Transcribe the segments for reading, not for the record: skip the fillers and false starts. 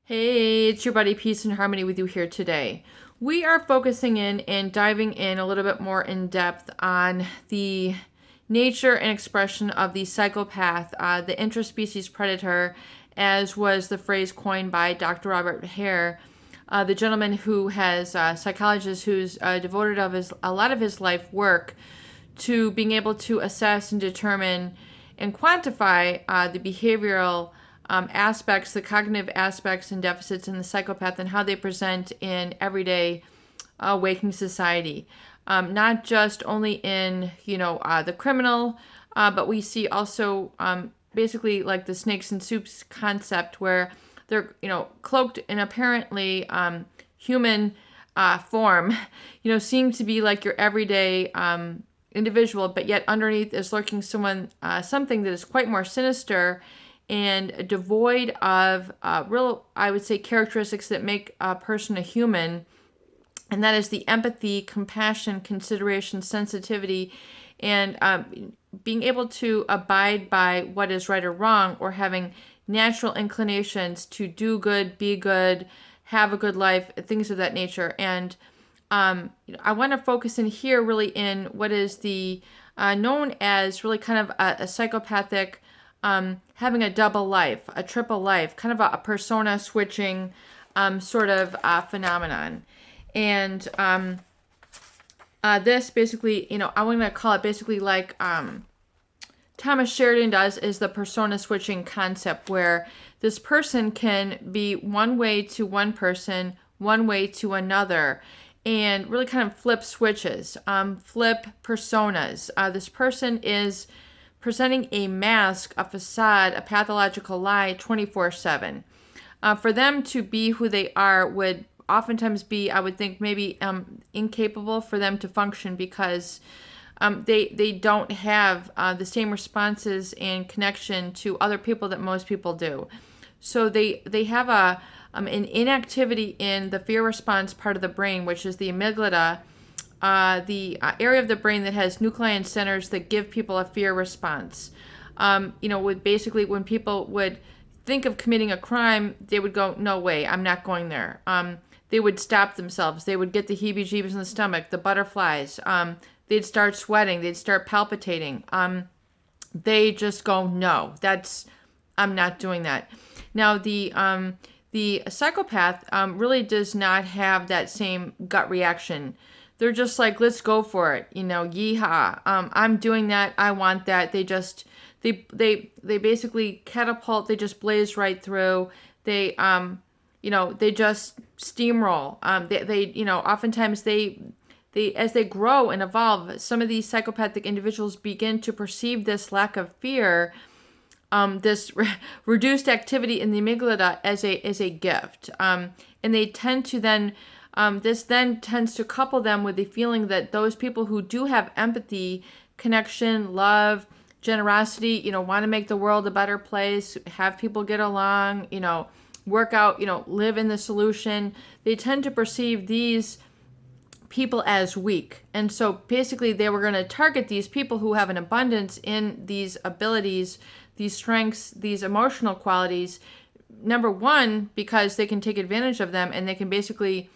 Hey, it's your buddy Peace and Harmony with you here today. We are focusing in and diving in a little bit more in depth on the nature and expression of the psychopath, the interspecies predator, as was the phrase coined by Dr. Robert Hare, the gentleman who has psychologist who's devoted a lot of his life work to being able to assess and determine and quantify the behavioral aspects, the cognitive aspects and deficits in the psychopath and how they present in everyday waking society. Not just only in, the criminal, but we see also basically like the snakes and soups concept where they're, cloaked in apparently human form, seem to be like your everyday individual, but yet underneath is lurking something that is quite more sinister and devoid of real, I would say, characteristics that make a person a human, and that is the empathy, compassion, consideration, sensitivity, and being able to abide by what is right or wrong, or having natural inclinations to do good, be good, have a good life, things of that nature. And I want to focus in here really in what is the known as really kind of a psychopathic having a double life, a triple life, kind of a persona switching sort of phenomenon. And this basically, I want to call it basically like Thomas Sheridan does, is the persona switching concept, where this person can be one way to one person, one way to another, and really kind of flip switches, flip personas. This person is presenting a mask, a facade, a pathological lie 24/7. For them to be who they are would oftentimes be, I would think, maybe incapable for them to function, because they don't have the same responses and connection to other people that most people do. So they have an inactivity in the fear response part of the brain, which is the amygdala, the area of the brain that has nucleus centers that give people a fear response. Would basically, when people would think of committing a crime, they would go, no way, I'm not going there. They would stop themselves. They would get the heebie-jeebies in the stomach, the butterflies. They'd start sweating. They'd start palpitating. They just go, no, I'm not doing that. Now, the psychopath really does not have that same gut reaction. They're just like, let's go for it, yeehaw. I'm doing that. I want that. They basically catapult. They just blaze right through. They just steamroll. Oftentimes they as they grow and evolve, some of these psychopathic individuals begin to perceive this lack of fear, this reduced activity in the amygdala as a gift, and they tend to then. This then tends to couple them with the feeling that those people who do have empathy, connection, love, generosity, want to make the world a better place, have people get along, work out, live in the solution, they tend to perceive these people as weak. And so basically they were going to target these people who have an abundance in these abilities, these strengths, these emotional qualities. Number one, because they can take advantage of them and they can basically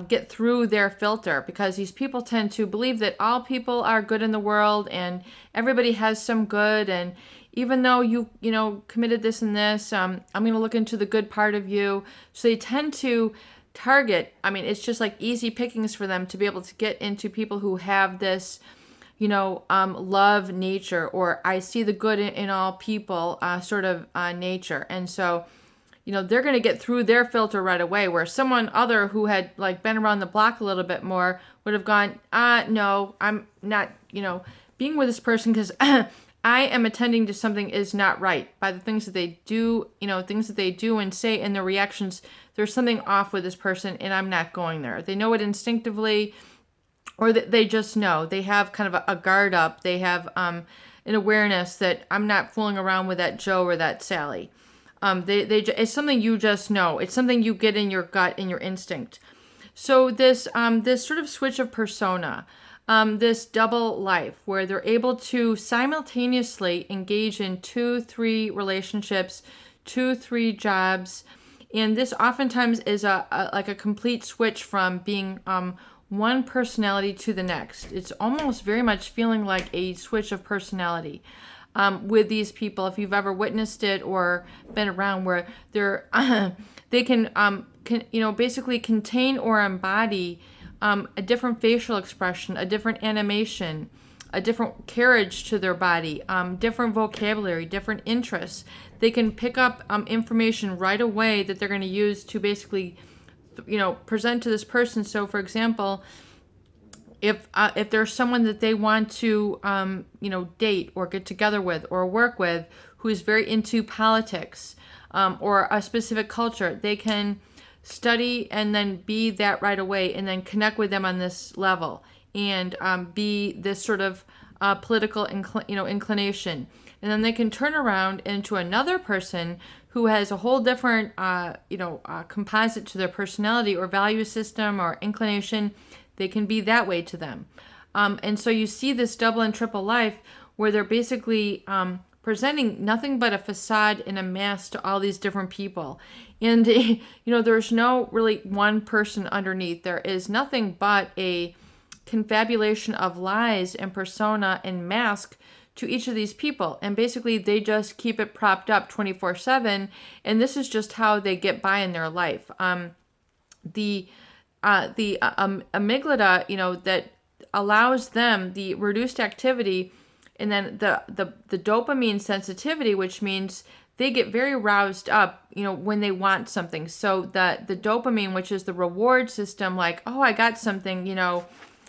get through their filter, because these people tend to believe that all people are good in the world and everybody has some good, and even though you committed this and this, I'm going to look into the good part of you. So they tend to target, it's just like easy pickings for them to be able to get into people who have this love nature, or I see the good in all people sort of nature. And so they're going to get through their filter right away, where someone other who had like been around the block a little bit more would have gone, no, I'm not, being with this person because I am attending to something is not right by the things that they do, things that they do and say and their reactions. There's something off with this person and I'm not going there. They know it instinctively, or they just know. They have kind of a guard up. They have an awareness that I'm not fooling around with that Joe or that Sally. It's something you just know. It's something you get in your gut, in your instinct. So this sort of switch of persona, this double life, where they're able to simultaneously engage in 2-3 relationships, 2-3 jobs, And this oftentimes is like a complete switch from being one personality to the next. It's almost very much feeling like a switch of personality with these people. If you've ever witnessed it or been around, where they're they can basically contain or embody a different facial expression, a different animation, a different carriage to their body, different vocabulary, different interests. They can pick up information right away that they're going to use to basically, present to this person. So, for example, if there's someone that they want to, date or get together with or work with who is very into politics or a specific culture, they can study and then be that right away and then connect with them on this level and be this sort of political inclination. And then they can turn around into another person who has a whole different composite to their personality or value system or inclination. They can be that way to them. And so you see this double and triple life where they're basically presenting nothing but a facade and a mask to all these different people. And, there's no really one person underneath. There is nothing but a confabulation of lies and persona and mask to each of these people. And basically they just keep it propped up 24/7. And this is just how they get by in their life. The amygdala, that allows them the reduced activity, and then the dopamine sensitivity, which means they get very roused up, when they want something. So the dopamine, which is the reward system, like, oh, I got something,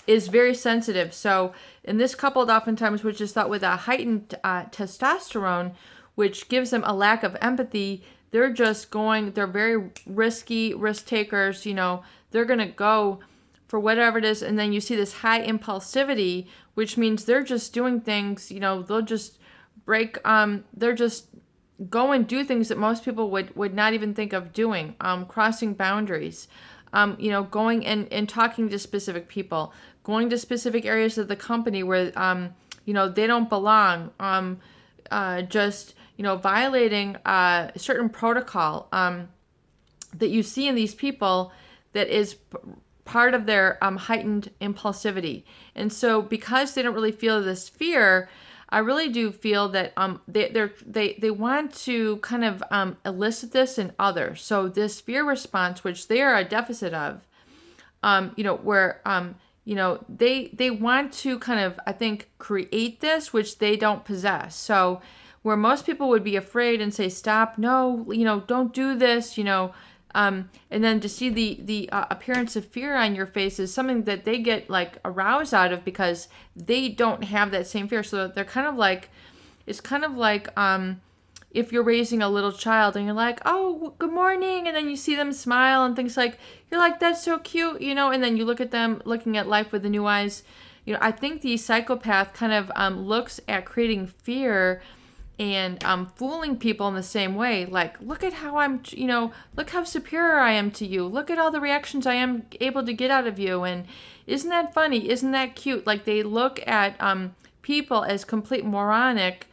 is very sensitive. So, and this coupled oftentimes, which is thought with a heightened testosterone, which gives them a lack of empathy. They're very risky risk takers, they're going to go for whatever it is. And then you see this high impulsivity, which means they're just doing things, they'll just they're just go and do things that most people would not even think of doing, crossing boundaries, going and talking to specific people, going to specific areas of the company where, they don't belong, just, violating a certain protocol that you see in these people that is part of their heightened impulsivity. And so because they don't really feel this fear, I really do feel that they want to kind of elicit this in others. So this fear response, which they are a deficit of, where they want to kind of, I think, create this, which they don't possess. So where most people would be afraid and say, stop, no, don't do this, and then to see the appearance of fear on your face is something that they get like aroused out of because they don't have that same fear. So they're kind of like, it's kind of like if you're raising a little child and you're like, oh, good morning, and then you see them smile and things like, you're like, that's so cute, and then you look at them looking at life with the new eyes. I think the psychopath kind of looks at creating fear and fooling people in the same way. Like, look at how I'm, look how superior I am to you. Look at all the reactions I am able to get out of you. And isn't that funny? Isn't that cute? Like, they look at people as complete moronic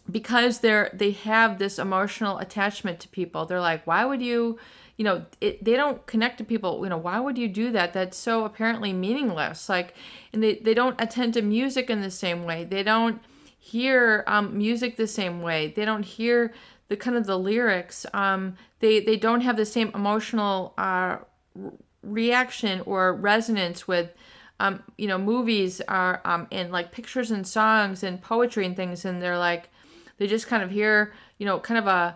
because they have this emotional attachment to people. They're like, why would you, they don't connect to people. Why would you do that? That's so apparently meaningless. Like, and they don't attend to music in the same way. They don't hear music the same way. They don't hear the kind of the lyrics. They don't have the same emotional reaction or resonance with movies and like pictures and songs and poetry and things. And they're like, they just kind of hear kind of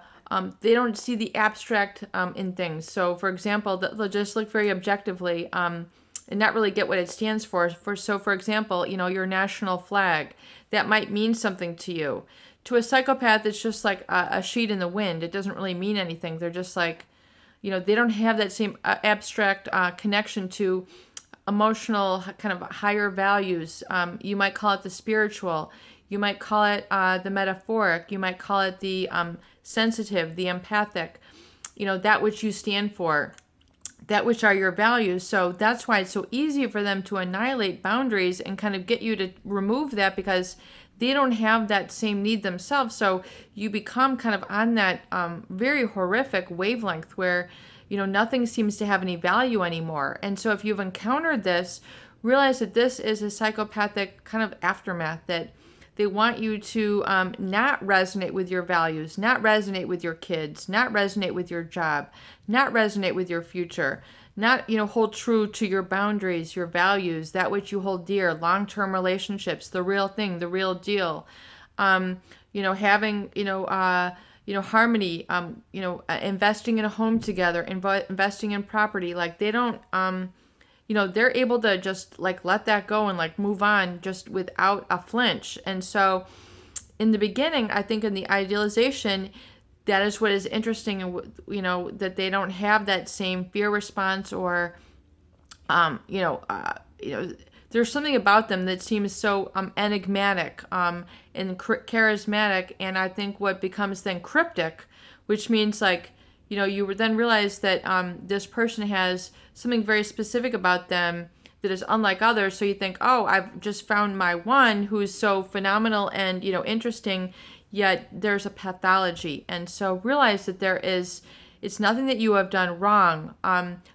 they don't see the abstract in things. So for example, they'll just look very objectively and not really get what it stands for. So for example, your national flag, that might mean something to you. To a psychopath, it's just like a sheet in the wind. It doesn't really mean anything. They're just like, they don't have that same abstract connection to emotional kind of higher values. You might call it the spiritual. You might call it the metaphoric. You might call it the sensitive, the empathic, that which you stand for, that which are your values. So that's why it's so easy for them to annihilate boundaries and kind of get you to remove that, because they don't have that same need themselves. So you become kind of on that very horrific wavelength where, nothing seems to have any value anymore. And so if you've encountered this, realize that this is a psychopathic kind of aftermath, that they want you to not resonate with your values, not resonate with your kids, not resonate with your job, not resonate with your future, not, hold true to your boundaries, your values, that which you hold dear, long-term relationships, the real thing, the real deal. Having, harmony, investing in a home together, investing in property. Like they don't, they're able to just like let that go and like move on just without a flinch. And so in the beginning, I think in the idealization, that is what is interesting, and that they don't have that same fear response, or there's something about them that seems so enigmatic and charismatic. And I think what becomes then cryptic, which means like, you would then realize that this person has something very specific about them that is unlike others. So you think, oh, I've just found my one who's so phenomenal and, interesting, yet there's a pathology. And so realize that it's nothing that you have done wrong.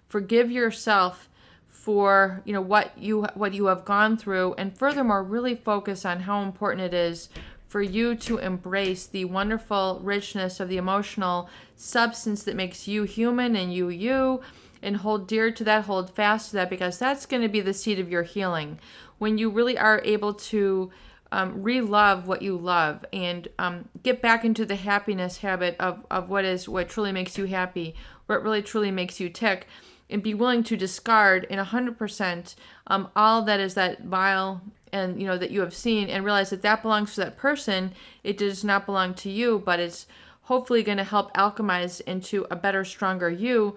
Forgive yourself for, what you have gone through. And furthermore, really focus on how important it is for you to embrace the wonderful richness of the emotional substance that makes you human and you, and hold dear to that, hold fast to that, because that's going to be the seed of your healing. When you really are able to re-love what you love, and get back into the happiness habit of what truly makes you happy, what really truly makes you tick, and be willing to discard in 100% all that is that vile and that you have seen, and realize that belongs to that person. It does not belong to you, but it's hopefully going to help alchemize into a better, stronger you,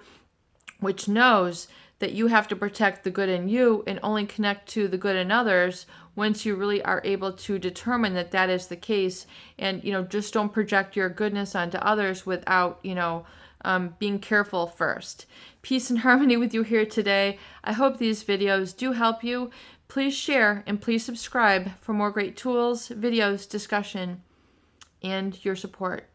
which knows that you have to protect the good in you and only connect to the good in others once you really are able to determine that is the case. And just don't project your goodness onto others without being careful first. Peace and harmony with you here today. I hope these videos do help you. Please share and please subscribe for more great tools, videos, discussion, and your support.